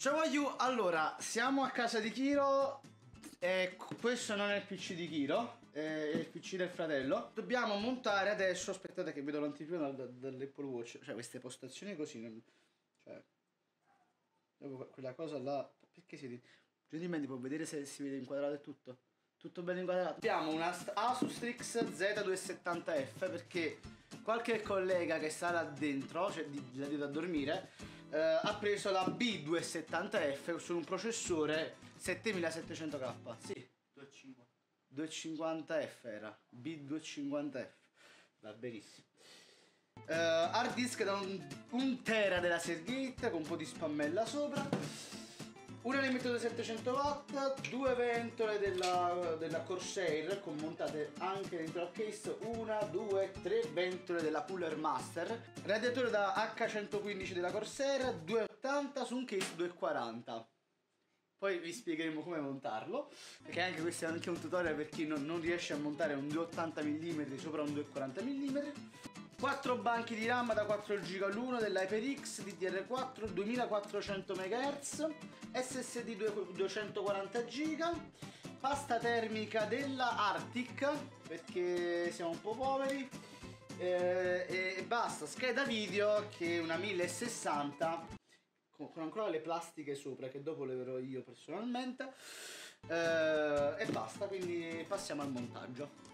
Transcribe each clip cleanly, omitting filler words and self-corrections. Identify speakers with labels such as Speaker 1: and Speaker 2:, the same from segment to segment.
Speaker 1: Ciao aiu, allora, siamo a casa di Kiro e questo non è il PC di Kiro, è il PC del fratello. Dobbiamo montare adesso, aspettate che vedo l'anteprima dall'Apple Watch, cioè queste postazioni così, cioè, dopo quella cosa là, perché siete... Gentilmente può vedere se si vede inquadrato e tutto? Tutto ben inquadrato? Abbiamo una Asus Strix Z270F perché qualche collega che sta là dentro, cioè la da dormire, ha preso la B270F su un processore 7700K. Sì, 250F era. B250F. Va benissimo. Hard disk da 1 tera della Seagate con un po' di spammella sopra. Una limitazione 700 watt, 2 ventole della Corsair con montate anche dentro al case, 1, 2, 3 ventole della Cooler Master, radiatore da H115 della Corsair, 280 su un case 240. Poi vi spiegheremo come montarlo, perché anche questo è anche un tutorial per chi non riesce a montare un 280 mm sopra un 240 mm. 4 banchi di RAM da 4 GB l'uno della HyperX DDR4 2400 MHz, SSD 240 GB, pasta termica della Arctic perché siamo un po' poveri, e basta. Scheda video che è una 1060 con ancora le plastiche sopra che dopo leverò io personalmente, e basta, quindi passiamo al montaggio.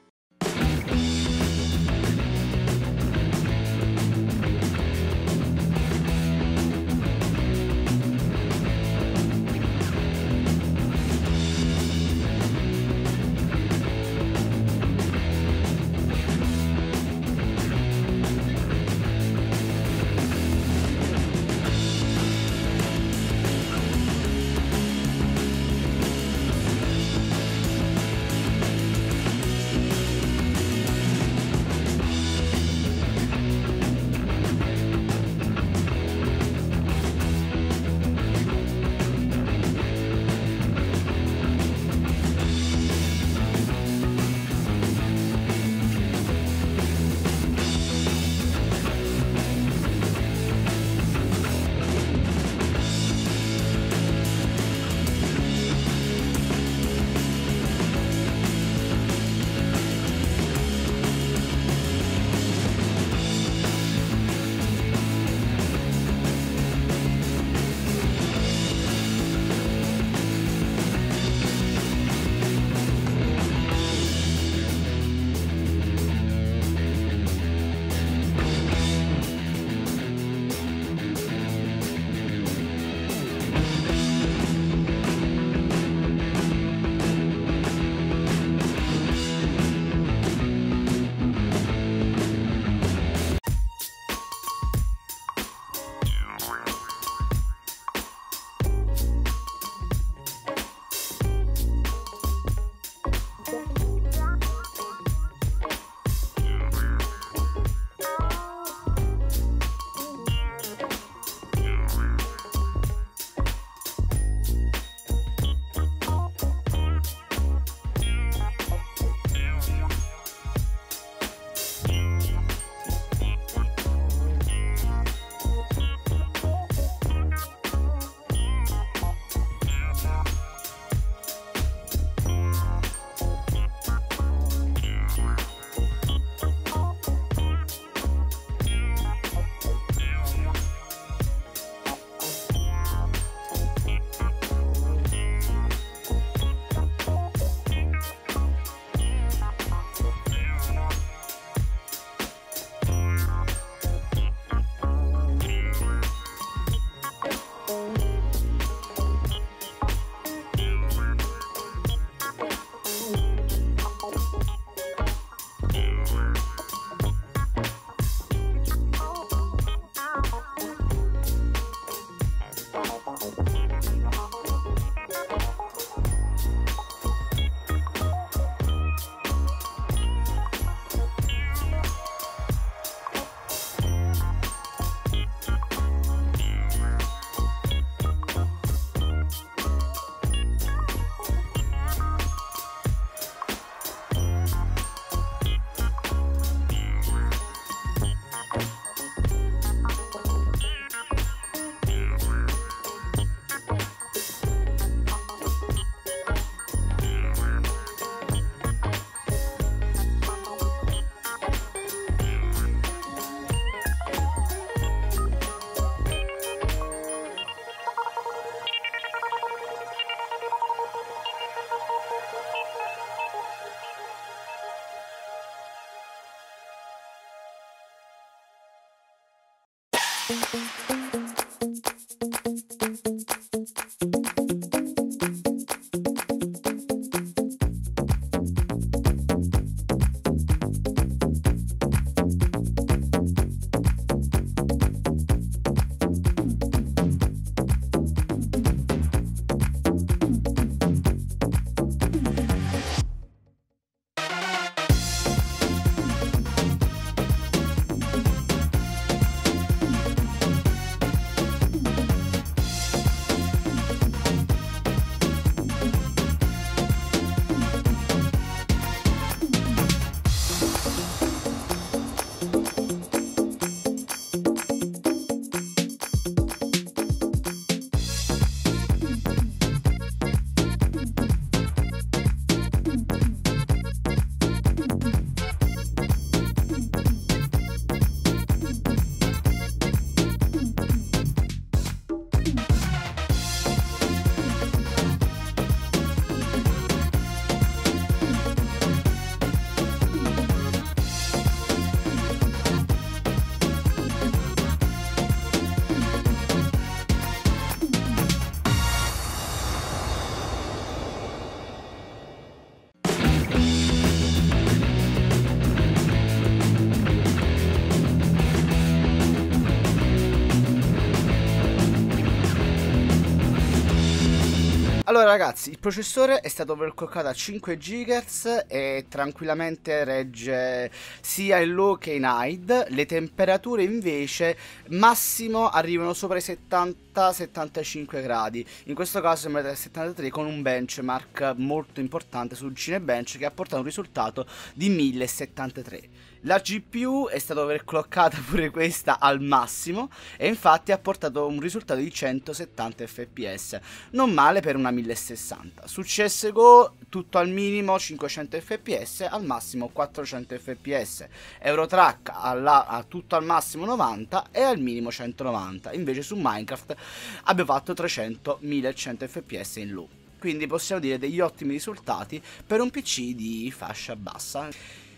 Speaker 1: Allora ragazzi, il processore è stato overclockato a 5 GHz e tranquillamente regge sia in low che in high. Le temperature invece massimo arrivano sopra i 70-75 gradi. In questo caso siamo arrivati a 73 con un benchmark molto importante sul Cinebench che ha portato un risultato di 1073. La GPU è stata overclockata pure questa al massimo e infatti ha portato un risultato di 170 fps, non male per una 1060. Su CSGO tutto al minimo 500 fps, al massimo 400 fps. Eurotrack a tutto al massimo 90 e al minimo 190. Invece su Minecraft abbiamo fatto 300-1100 fps in low. Quindi possiamo dire degli ottimi risultati per un PC di fascia bassa.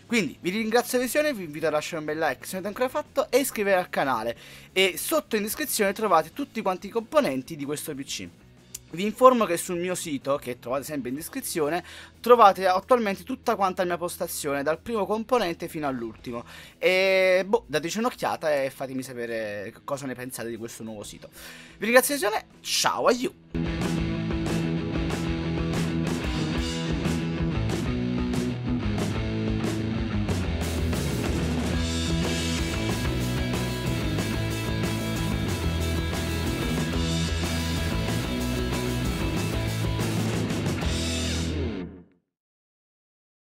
Speaker 1: Quindi vi ringrazio per la visione, vi invito a lasciare un bel like se non avete ancora fatto e iscrivetevi al canale. E sotto in descrizione trovate tutti quanti i componenti di questo PC. Vi informo che sul mio sito, che trovate sempre in descrizione, trovate attualmente tutta quanta la mia postazione, dal primo componente fino all'ultimo. E dateci un'occhiata e fatemi sapere cosa ne pensate di questo nuovo sito. Vi ringrazio per la visione, ciao a you!